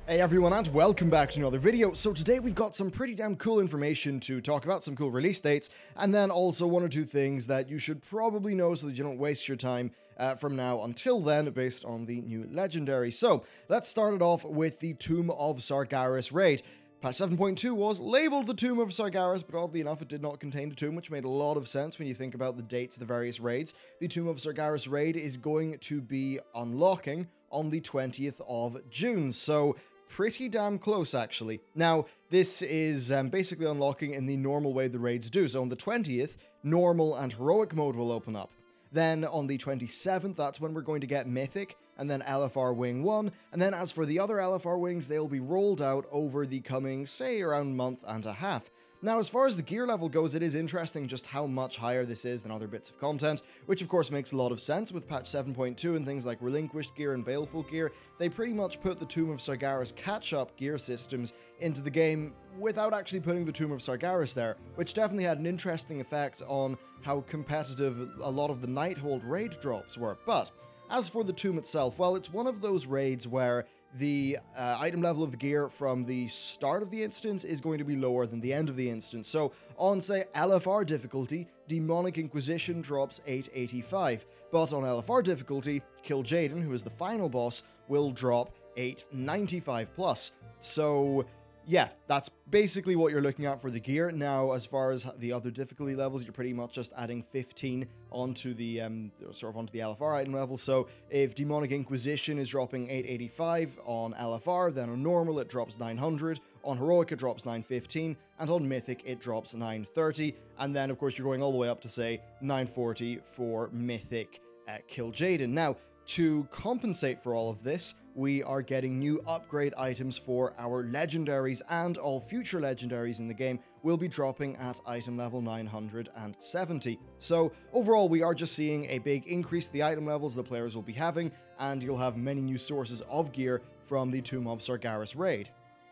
Hey everyone, and welcome back to another video. So today we've got some pretty damn cool information to talk about, some cool release dates, and then also one or two things that you should probably know so that you don't waste your time from now until then based on the new legendary. So let's start it off with the Tomb of Sargeras raid. Patch 7.2 was labeled the Tomb of Sargeras, but oddly enough it did not contain the tomb, which made a lot of sense when you think about the dates of the various raids. The Tomb of Sargeras raid is going to be unlocking on the 20th of June, so pretty damn close, actually. Now, this is basically unlocking in the normal way the raids do. So on the 20th, normal and heroic mode will open up. Then on the 27th, that's when we're going to get Mythic, and then LFR Wing 1, and then as for the other LFR Wings, they'll be rolled out over the coming, say, around month and a half. Now, as far as the gear level goes, it is interesting just how much higher this is than other bits of content, which of course makes a lot of sense with patch 7.2 and things like Relinquished Gear and Baleful Gear. They pretty much put the Tomb of Sargeras catch-up gear systems into the game without actually putting the Tomb of Sargeras there, which definitely had an interesting effect on how competitive a lot of the Nighthold raid drops were. But as for the tomb itself, well, it's one of those raids where the item level of the gear from the start of the instance is going to be lower than the end of the instance. So on, say, LFR difficulty, Demonic Inquisition drops 885, but on LFR difficulty, Kill Jaden, who is the final boss, will drop 895 plus. So yeah, that's basically what you're looking at for the gear. Now, as far as the other difficulty levels, you're pretty much just adding 15 onto the onto the LFR item level. So if Demonic Inquisition is dropping 885 on LFR, then on normal it drops 900, on heroic it drops 915, and on mythic it drops 930. And then of course you're going all the way up to say 940 for mythic Kill Jaden. Now, to compensate for all of this, we are getting new upgrade items for our legendaries, and all future legendaries in the game will be dropping at item level 970. So overall, we are just seeing a big increase to the item levels the players will be having, and you'll have many new sources of gear from the Tomb of Sargeras raid.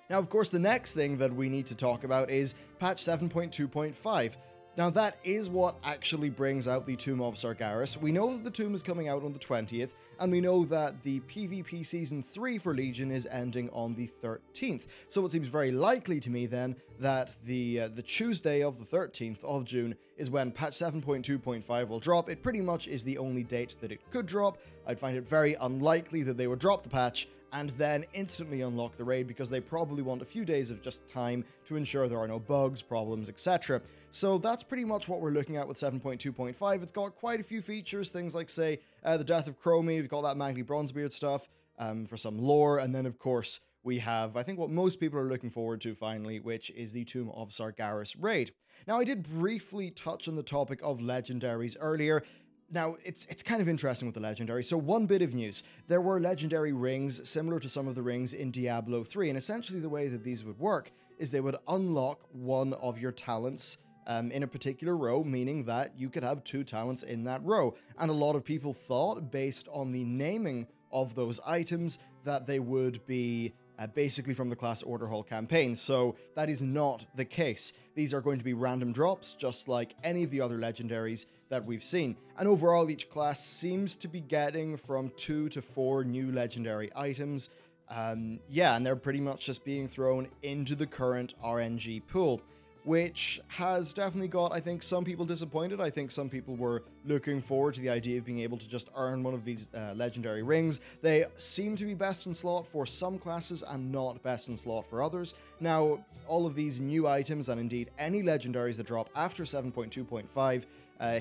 Now, of course, the next thing that we need to talk about is patch 7.2.5. Now, that is what actually brings out the Tomb of Sargeras. We know that the tomb is coming out on the 20th, and we know that the PvP Season 3 for Legion is ending on the 13th. So it seems very likely to me, then, that the Tuesday of the 13th of June is when patch 7.2.5 will drop. It pretty much is the only date that it could drop. I'd find it very unlikely that they would drop the patch and then instantly unlock the raid, because they probably want a few days of just time to ensure there are no bugs, problems, etc. So that's pretty much what we're looking at with 7.2.5. It's got quite a few features, things like, say, the death of Chromie, we've got that Magni Bronzebeard stuff for some lore, and then of course we have, I think, what most people are looking forward to finally, which is the Tomb of Sargeras raid. Now, I did briefly touch on the topic of legendaries earlier. Now, it's kind of interesting with the legendary. So one bit of news, there were legendary rings similar to some of the rings in Diablo 3, and essentially the way that these would work is they would unlock one of your talents in a particular row, meaning that you could have two talents in that row. And a lot of people thought, based on the naming of those items, that they would be basically from the class Order Hall campaign. So that is not the case. These are going to be random drops, just like any of the other legendaries that we've seen. And overall, each class seems to be getting from 2 to 4 new legendary items. Yeah, and they're pretty much just being thrown into the current RNG pool, which has definitely got, I think, some people disappointed. I think some people were looking forward to the idea of being able to just earn one of these legendary rings. They seem to be best in slot for some classes and not best in slot for others. Now, all of these new items, and indeed any legendaries that drop after 7.2.5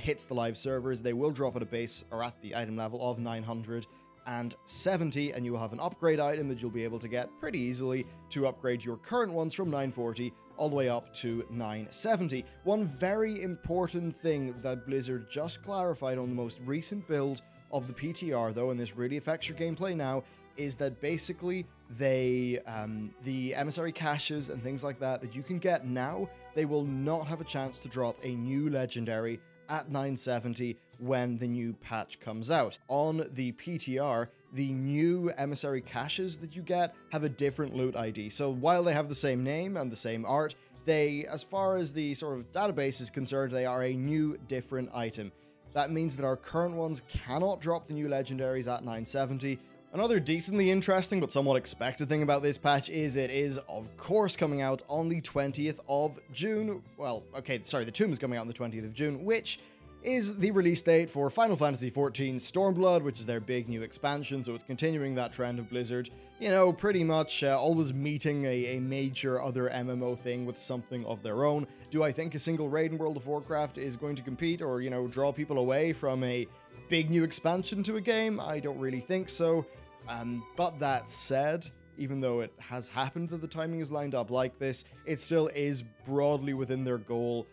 hits the live servers, they will drop at a base, or at the item level of 970, and you will have an upgrade item that you'll be able to get pretty easily to upgrade your current ones from 940 all the way up to 970. One very important thing that Blizzard just clarified on the most recent build of the PTR, though, and this really affects your gameplay now, is that basically they, the emissary caches and things like that you can get now, they will not have a chance to drop a new legendary at 970 when the new patch comes out. On the PTR, the new emissary caches that you get have a different loot ID. So while they have the same name and the same art, they, as far as the sort of database is concerned, they are a new, different item. That means that our current ones cannot drop the new legendaries at 970, Another decently interesting but somewhat expected thing about this patch is it is, of course, coming out on the 20th of June. Well, okay, sorry, the Tomb is coming out on the 20th of June, which is the release date for Final Fantasy XIV Stormblood, which is their big new expansion, so it's continuing that trend of Blizzard, you know, pretty much always meeting a major other MMO thing with something of their own. Do I think a single raid in World of Warcraft is going to compete or, you know, draw people away from a big new expansion to a game? I don't really think so. But that said, even though it has happened that the timing is lined up like this, it still is broadly within their goal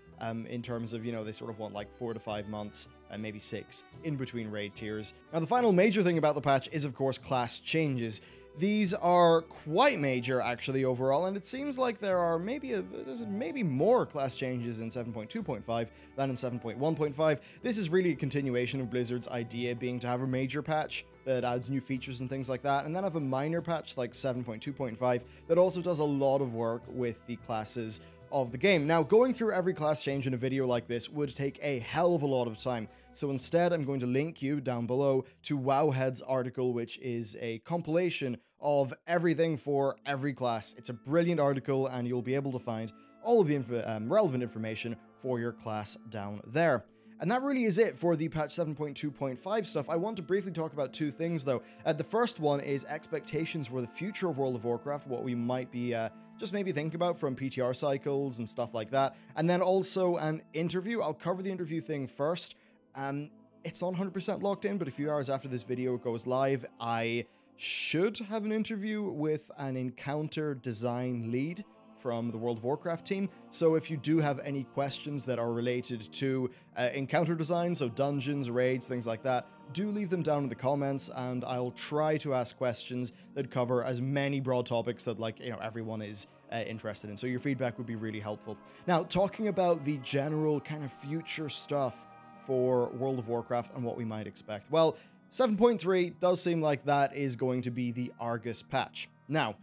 in terms of, you know, they sort of want like 4 to 5 months, and maybe 6, in between raid tiers. Now, the final major thing about the patch is, of course, class changes. These are quite major, actually, overall, and it seems like there are there's maybe more class changes in 7.2.5 than in 7.1.5. This is really a continuation of Blizzard's idea being to have a major patch that adds new features and things like that, and then have a minor patch like 7.2.5 that also does a lot of work with the classes of the game. Now, going through every class change in a video like this would take a hell of a lot of time, so instead I'm going to link you down below to Wowhead's article, which is a compilation of everything for every class. It's a brilliant article, and you'll be able to find all of the relevant information for your class down there. And that really is it for the patch 7.2.5 stuff. I want to briefly talk about 2 things, though. The first one is expectations for the future of World of Warcraft, what we might be just maybe think about from PTR cycles and stuff like that. And then also an interview. I'll cover the interview thing first. It's not 100% locked in, but a few hours after this video goes live, I should have an interview with an encounter design lead from the World of Warcraft team. So if you do have any questions that are related to encounter design, so dungeons, raids, things like that, do leave them down in the comments, and I'll try to ask questions that cover as many broad topics that, like, you know, everyone is interested in. So your feedback would be really helpful. Now, talking about the general kind of future stuff for World of Warcraft and what we might expect. Well, 7.3 does seem like that is going to be the Argus patch. Now,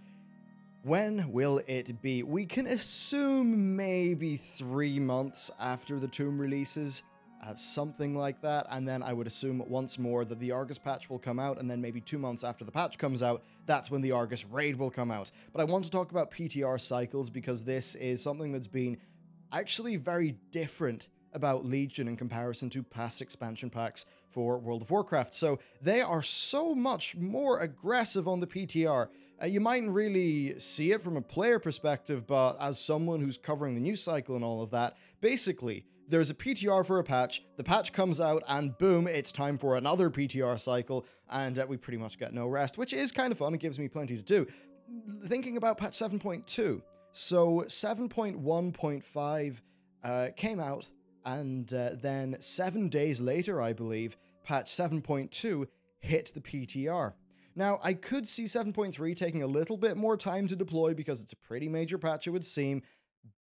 when will it be? We can assume maybe 3 months after the Tomb releases, something like that, and then I would assume once more that the Argus patch will come out, and then maybe 2 months after the patch comes out, that's when the Argus raid will come out. But I want to talk about PTR cycles because this is something that's been actually very different about Legion in comparison to past expansion packs for World of Warcraft. So they are so much more aggressive on the PTR. You mightn't really see it from a player perspective, but as someone who's covering the news cycle and all of that, basically, there's a PTR for a patch, the patch comes out, and boom, it's time for another PTR cycle, and we pretty much get no rest, which is kind of fun. It gives me plenty to do. Thinking about patch 7.2, so 7.1.5 came out, and then 7 days later, I believe, patch 7.2 hit the PTR. Now, I could see 7.3 taking a little bit more time to deploy because it's a pretty major patch, it would seem,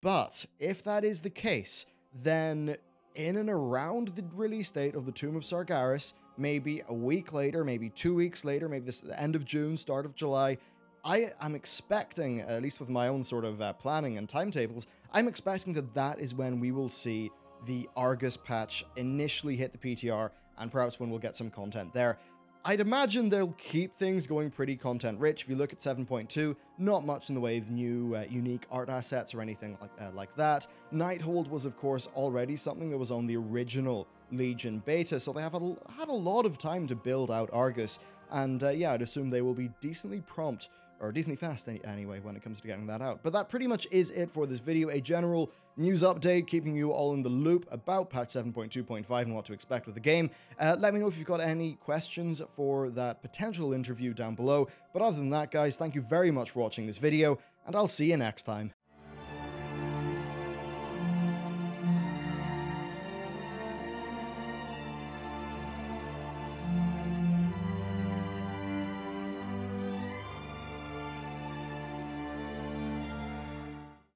but if that is the case, then in and around the release date of the Tomb of Sargeras, maybe a week later, maybe 2 weeks later, maybe this the end of June, start of July, I am expecting, at least with my own sort of planning and timetables, I'm expecting that that is when we will see the Argus patch initially hit the PTR, and perhaps when we'll get some content there. I'd imagine they'll keep things going pretty content-rich. If you look at 7.2, not much in the way of new unique art assets or anything like that. Nighthold was, of course, already something that was on the original Legion beta, so they have had a lot of time to build out Argus, and yeah, I'd assume they will be decently prompt, or decently fast anyway, when it comes to getting that out. But that pretty much is it for this video, a general news update, keeping you all in the loop about patch 7.2.5 and what to expect with the game. Let me know if you've got any questions for that potential interview down below. But other than that, guys, thank you very much for watching this video, and I'll see you next time.